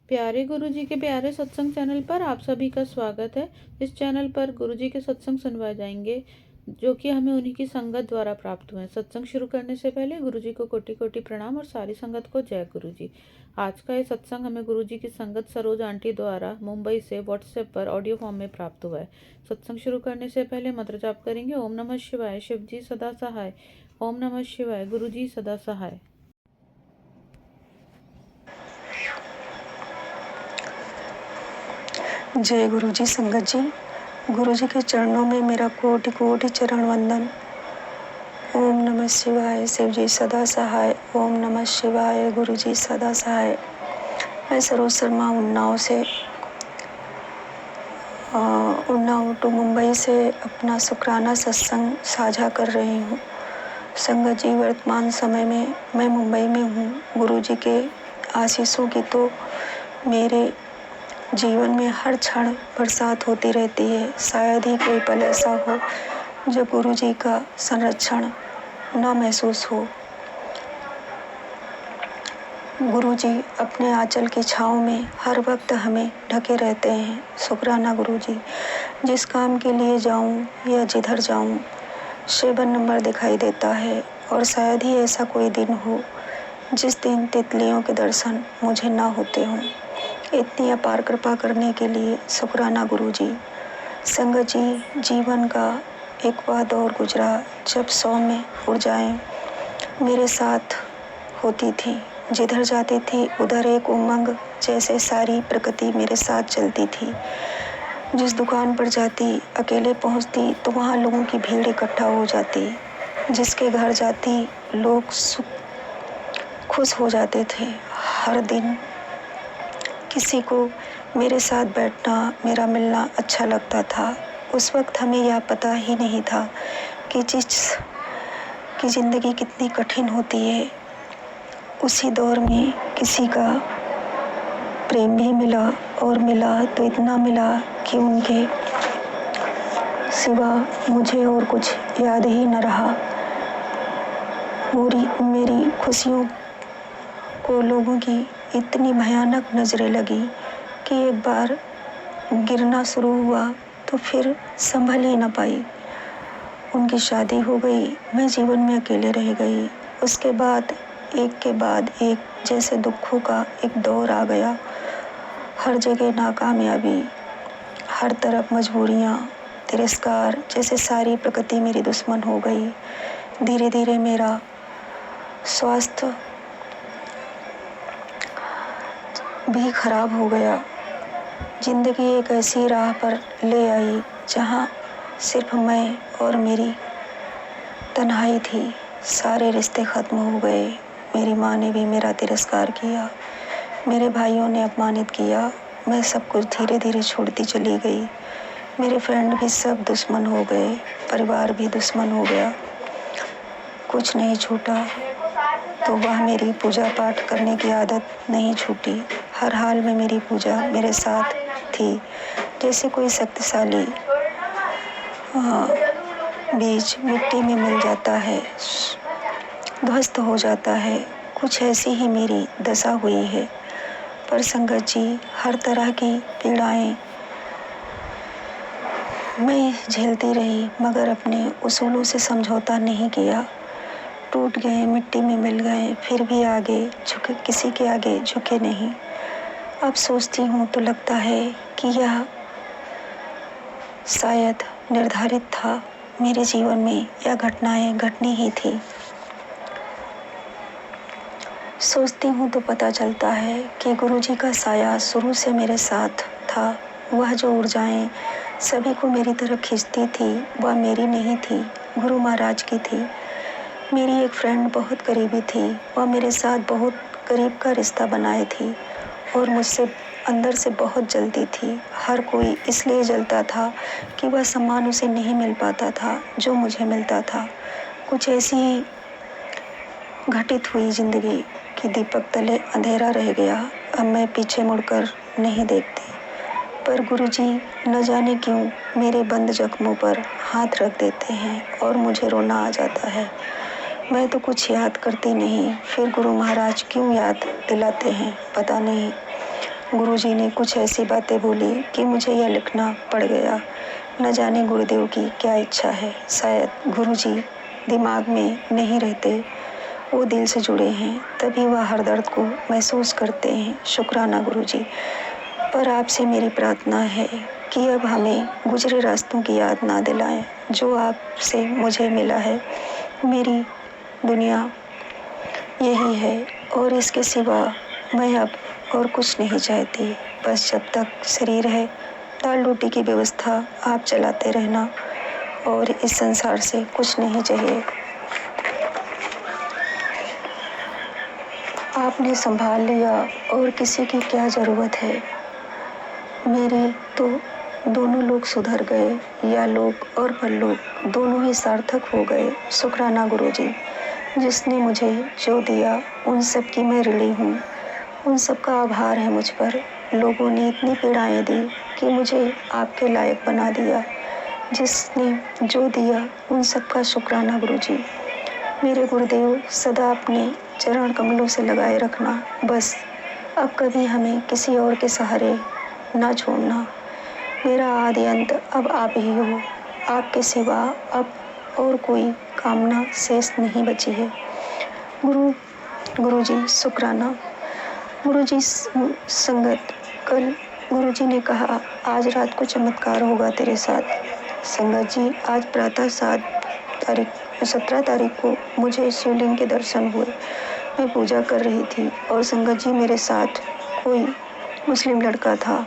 प्यारे गुरुजी के प्यारे सत्संग चैनल पर आप सभी का स्वागत है। इस चैनल पर गुरुजी के सत्संग सुनवाए जाएंगे जो कि हमें उन्हीं की संगत द्वारा प्राप्त हुए। सत्संग शुरू करने से पहले गुरुजी को कोटि कोटि प्रणाम और सारी संगत को जय गुरुजी। आज का ये सत्संग हमें गुरुजी की संगत सरोज आंटी द्वारा मुंबई से व्हाट्सएप पर ऑडियो फॉर्म में प्राप्त हुआ है। सत्संग शुरू करने से पहले मंत्र जाप करेंगे। ओम नमः शिवाय। शिव जी सदा सहाय। ओम नमः शिवाय। गुरुजी सदा सहाय। जय गुरु जी। संगत जी, गुरु जी के चरणों में मेरा कोटि कोटि चरण वंदन। ओम नमः शिवाय। शिव जी सदा सहाय। ओम नमः शिवाय। गुरु जी सदा सहाय। मैं सरोज शर्मा उन्नाव टू मुंबई से अपना शुक्राना सत्संग साझा कर रही हूँ। संगत जी, वर्तमान समय में मैं मुंबई में हूँ। गुरु जी के आशीषों की तो मेरे जीवन में हर क्षण बरसात होती रहती है। शायद ही कोई पल ऐसा हो जब गुरु जी का संरक्षण न महसूस हो। गुरु जी अपने आंचल की छाँव में हर वक्त हमें ढके रहते हैं। शुक्राना गुरु जी। जिस काम के लिए जाऊं या जिधर जाऊं 7 नंबर दिखाई देता है, और शायद ही ऐसा कोई दिन हो जिस दिन तितलियों के दर्शन मुझे ना होते हों। इतनी अपार कृपा करने के लिए शुक्राना गुरु जी। संगत जी, जीवन का एक वह दौर गुजरा जब सौम्य ऊर्जाएं मेरे साथ होती थी। जिधर जाती थी उधर एक उमंग जैसे सारी प्रकृति मेरे साथ चलती थी। जिस दुकान पर जाती, अकेले पहुंचती तो वहां लोगों की भीड़ इकट्ठा हो जाती। जिसके घर जाती लोग खुश हो जाते थे। हर दिन किसी को मेरे साथ बैठना, मेरा मिलना अच्छा लगता था। उस वक्त हमें यह पता ही नहीं था कि जिसकी ज़िंदगी कितनी कठिन होती है। उसी दौर में किसी का प्रेम भी मिला, और मिला तो इतना मिला कि उनके सिवा मुझे और कुछ याद ही न रहा। मेरी खुशियों को लोगों की इतनी भयानक नज़रें लगी कि एक बार गिरना शुरू हुआ तो फिर संभल ही न पाई। उनकी शादी हो गई, मैं जीवन में अकेले रह गई। उसके बाद एक जैसे दुखों का एक दौर आ गया। हर जगह नाकामयाबी, हर तरफ मजबूरियाँ, तिरस्कार, जैसे सारी प्रकृति मेरी दुश्मन हो गई। धीरे धीरे मेरा स्वास्थ्य भी खराब हो गया। जिंदगी एक ऐसी राह पर ले आई जहाँ सिर्फ मैं और मेरी तन्हाई थी। सारे रिश्ते खत्म हो गए। मेरी माँ ने भी मेरा तिरस्कार किया, मेरे भाइयों ने अपमानित किया। मैं सब कुछ धीरे धीरे छोड़ती चली गई। मेरे फ्रेंड भी सब दुश्मन हो गए, परिवार भी दुश्मन हो गया। कुछ नहीं छूटा तो वह मेरी पूजा पाठ करने की आदत नहीं छूटी। हर हाल में मेरी पूजा मेरे साथ थी। जैसे कोई शक्तिशाली बीज मिट्टी में मिल जाता है, ध्वस्त हो जाता है। कुछ ऐसी ही मेरी दशा हुई है। पर संगत जी, हर तरह की पीड़ाएं मैं झेलती रही, मगर अपने उसूलों से समझौता नहीं किया। टूट गए, मिट्टी में मिल गए, फिर भी आगे झुके, किसी के आगे झुके नहीं। अब सोचती हूँ तो लगता है कि यह शायद निर्धारित था। मेरे जीवन में यह घटनाएं घटनी ही थी। सोचती हूँ तो पता चलता है कि गुरुजी का साया शुरू से मेरे साथ था। वह जो ऊर्जाएं सभी को मेरी तरफ खींचती थी, वह मेरी नहीं थी, गुरु महाराज की थी। मेरी एक फ्रेंड बहुत करीबी थी। वह मेरे साथ बहुत करीब का रिश्ता बनाए थी और मुझसे अंदर से बहुत जलती थी। हर कोई इसलिए जलता था कि वह सम्मान उसे नहीं मिल पाता था जो मुझे मिलता था। कुछ ऐसी ही घटित हुई जिंदगी कि दीपक तले अंधेरा रह गया। अब मैं पीछे मुड़कर नहीं देखती, पर गुरुजी न जाने क्यों मेरे बंद जख्मों पर हाथ रख देते हैं और मुझे रोना आ जाता है। मैं तो कुछ याद करती नहीं, फिर गुरु महाराज क्यों याद दिलाते हैं पता नहीं। गुरुजी ने कुछ ऐसी बातें बोली कि मुझे यह लिखना पड़ गया। न जाने गुरुदेव की क्या इच्छा है। शायद गुरुजी दिमाग में नहीं रहते, वो दिल से जुड़े हैं, तभी वह हर दर्द को महसूस करते हैं। शुक्राना गुरुजी। पर आपसे मेरी प्रार्थना है कि अब हमें गुजरे रास्तों की याद ना दिलाएं। जो आपसे मुझे मिला है, मेरी दुनिया यही है और इसके सिवा मैं अब और कुछ नहीं चाहती। बस जब तक शरीर है, दाल रोटी की व्यवस्था आप चलाते रहना और इस संसार से कुछ नहीं चाहिए। आपने संभाल लिया और किसी की क्या ज़रूरत है। मेरे तो दोनों लोग सुधर गए, या लोग और परलोक दोनों ही सार्थक हो गए। शुक्राना गुरुजी। जिसने मुझे जो दिया उन सब की मैं ऋणी हूँ। उन सब का आभार है मुझ पर। लोगों ने इतनी पीड़ाएं दी कि मुझे आपके लायक बना दिया। जिसने जो दिया उन सब का शुक्राना गुरुजी। मेरे गुरुदेव सदा अपने चरण कमलों से लगाए रखना। बस अब कभी हमें किसी और के सहारे ना छोड़ना। मेरा आदि अंत अब आप ही हो। आपके सिवा अब और कोई कामना शेष नहीं बची है। गुरुजी शुक्राना। गुरुजी संगत। कल गुरुजी ने कहा आज रात को चमत्कार होगा तेरे साथ। संगत जी, आज प्रातः 17 तारीख को मुझे शिवलिंग के दर्शन हुए। मैं पूजा कर रही थी और संगत जी मेरे साथ कोई मुस्लिम लड़का था।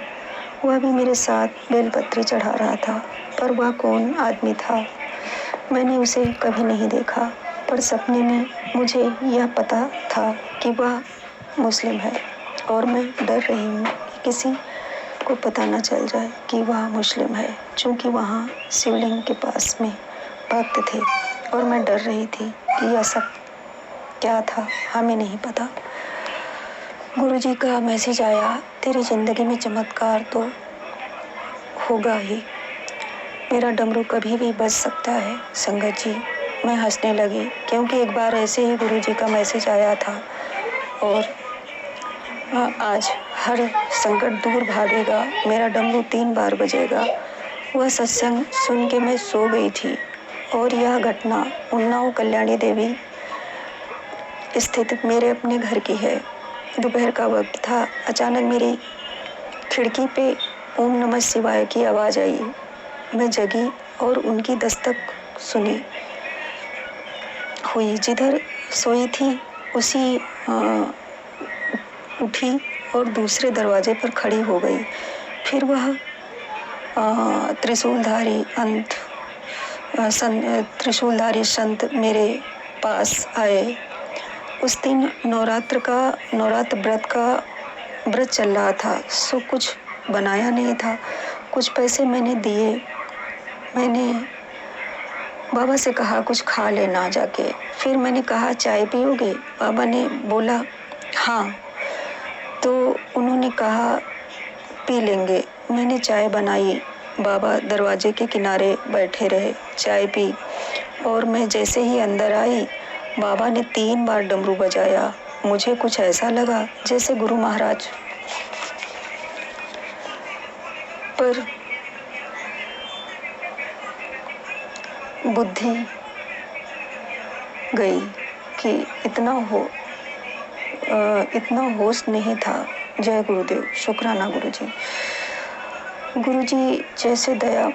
वह भी मेरे साथ बेलपत्री चढ़ा रहा था, पर वह कौन आदमी था मैंने उसे कभी नहीं देखा, पर सपने में मुझे यह पता था कि वह मुस्लिम है और मैं डर रही हूँ कि किसी को पता न चल जाए कि वह मुस्लिम है, क्योंकि वहाँ शिवलिंग के पास में भक्त थे और मैं डर रही थी कि यह सब क्या था, हमें नहीं पता। गुरुजी का मैसेज आया, तेरी जिंदगी में चमत्कार तो होगा ही। मेरा डमरू कभी भी बज सकता है। संगत जी, मैं हंसने लगी क्योंकि एक बार ऐसे ही गुरुजी का मैसेज आया था और आज हर संकट दूर भागेगा, मेरा डमरू 3 बार बजेगा। वह सत्संग सुन के मैं सो गई थी और यह घटना उन्नाव कल्याणी देवी स्थित मेरे अपने घर की है। दोपहर का वक्त था। अचानक मेरी खिड़की पे ओम नमः शिवाय की आवाज़ आई। मैं जगी और उनकी दस्तक सुनी हुई। जिधर सोई थी उसी उठी और दूसरे दरवाजे पर खड़ी हो गई। फिर वह त्रिशूलधारी संत मेरे पास आए। उस दिन नवरात्र व्रत चल रहा था, सो कुछ बनाया नहीं था। कुछ पैसे मैंने दिए। मैंने बाबा से कहा कुछ खा लेना जाके। फिर मैंने कहा चाय पियोगे? बाबा ने बोला हाँ, तो उन्होंने कहा पी लेंगे। मैंने चाय बनाई। बाबा दरवाजे के किनारे बैठे रहे, चाय पी और मैं जैसे ही अंदर आई, बाबा ने 3 बार डमरू बजाया। मुझे कुछ ऐसा लगा जैसे गुरु महाराज पर बुद्धि गई कि इतना होश नहीं था। जय गुरुदेव। शुक्राना गुरुजी। गुरुजी जैसे दया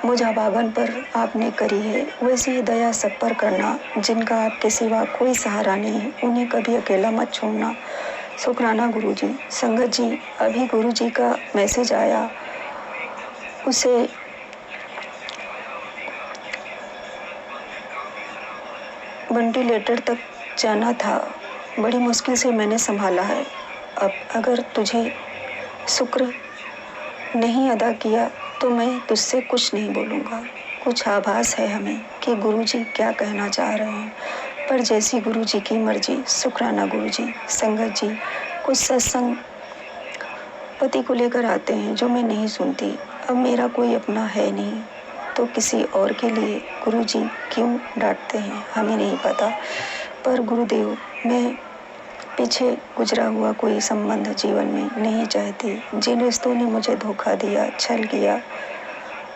मुझ अभागन पर आपने करी है, वैसे ही दया सब पर करना। जिनका आपके सिवा कोई सहारा नहीं, उन्हें कभी अकेला मत छोड़ना। शुक्राना गुरुजी। संगत जी, अभी गुरुजी का मैसेज आया। उसे वेंटिलेटर तक जाना था। बड़ी मुश्किल से मैंने संभाला है। अब अगर तुझे शुक्र नहीं अदा किया तो मैं तुझसे कुछ नहीं बोलूँगा। कुछ आभास है हमें कि गुरुजी क्या कहना चाह रहे हैं, पर जैसी गुरुजी की मर्जी। शुक्राना गुरुजी। संगत जी, कुछ सत्संग पति को लेकर आते हैं जो मैं नहीं सुनती। अब मेरा कोई अपना है नहीं तो किसी और के लिए गुरुजी क्यों डांटते हैं हमें नहीं पता। पर गुरुदेव, मैं पीछे गुजरा हुआ कोई संबंध जीवन में नहीं चाहती। जिन रिश्तों ने मुझे धोखा दिया, छल किया,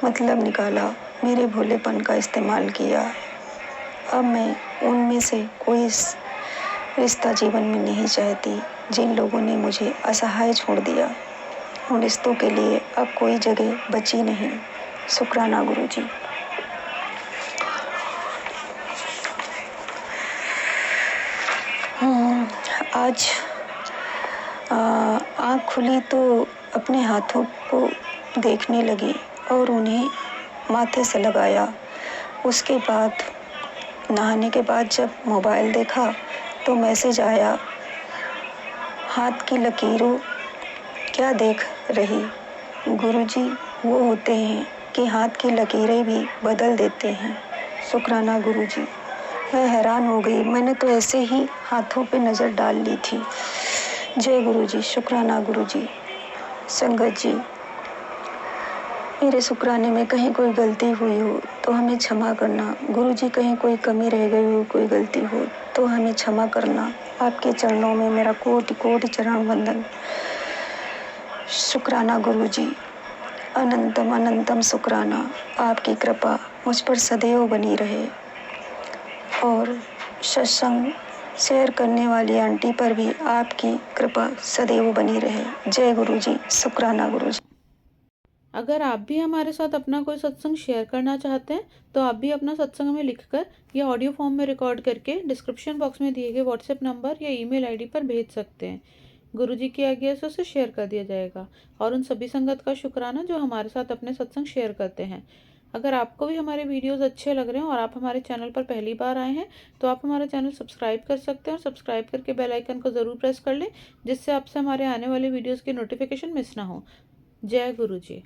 मतलब निकाला, मेरे भोलेपन का इस्तेमाल किया, अब मैं उनमें से कोई रिश्ता जीवन में नहीं चाहती। जिन लोगों ने मुझे असहाय छोड़ दिया, उन रिश्तों के लिए अब कोई जगह बची नहीं। शुक्राना गुरुजी। आज आँख खुली तो अपने हाथों को देखने लगी और उन्हें माथे से लगाया। उसके बाद नहाने के बाद जब मोबाइल देखा तो मैसेज आया, हाथ की लकीरों क्या देख रही। गुरुजी वो होते हैं कि हाथ की लकीरें भी बदल देते हैं। शुक्राना गुरुजी। मैं हैरान हो गई, मैंने तो ऐसे ही हाथों पे नज़र डाल ली थी। जय गुरुजी। शुक्राना गुरुजी। संगत जी, मेरे शुक्राने में कहीं कोई गलती हुई हो तो हमें क्षमा करना। गुरुजी कहीं कोई कमी रह गई हो, कोई गलती हो तो हमें क्षमा करना। आपके चरणों में मेरा कोटि कोटि चरण वंदन। शुक्राना गुरुजी। अनंतम अनंतम शुक्राना। आपकी कृपा मुझ पर सदैव बनी रहे और सत्संग शेयर करने वाली आंटी पर भी आपकी कृपा सदैव बनी रहे। जय गुरुजी। शुक्राना गुरुजी। अगर आप भी हमारे साथ अपना कोई सत्संग शेयर करना चाहते हैं तो आप भी अपना सत्संग में लिखकर या ऑडियो फॉर्म में रिकॉर्ड करके डिस्क्रिप्शन बॉक्स में दिए गए व्हाट्सएप नंबर या ईमेल आईडी पर भेज सकते हैं। गुरुजी की आज्ञा से उसे शेयर कर दिया जाएगा। और उन सभी संगत का शुक्राना जो हमारे साथ अपने सत्संग शेयर करते हैं। अगर आपको भी हमारे वीडियोस अच्छे लग रहे हैं और आप हमारे चैनल पर पहली बार आए हैं तो आप हमारा चैनल सब्सक्राइब कर सकते हैं और सब्सक्राइब करके बेल आइकन को ज़रूर प्रेस कर लें, जिससे आपसे हमारे आने वाले वीडियोज़ की नोटिफिकेशन मिस ना हो। जय गुरु जी।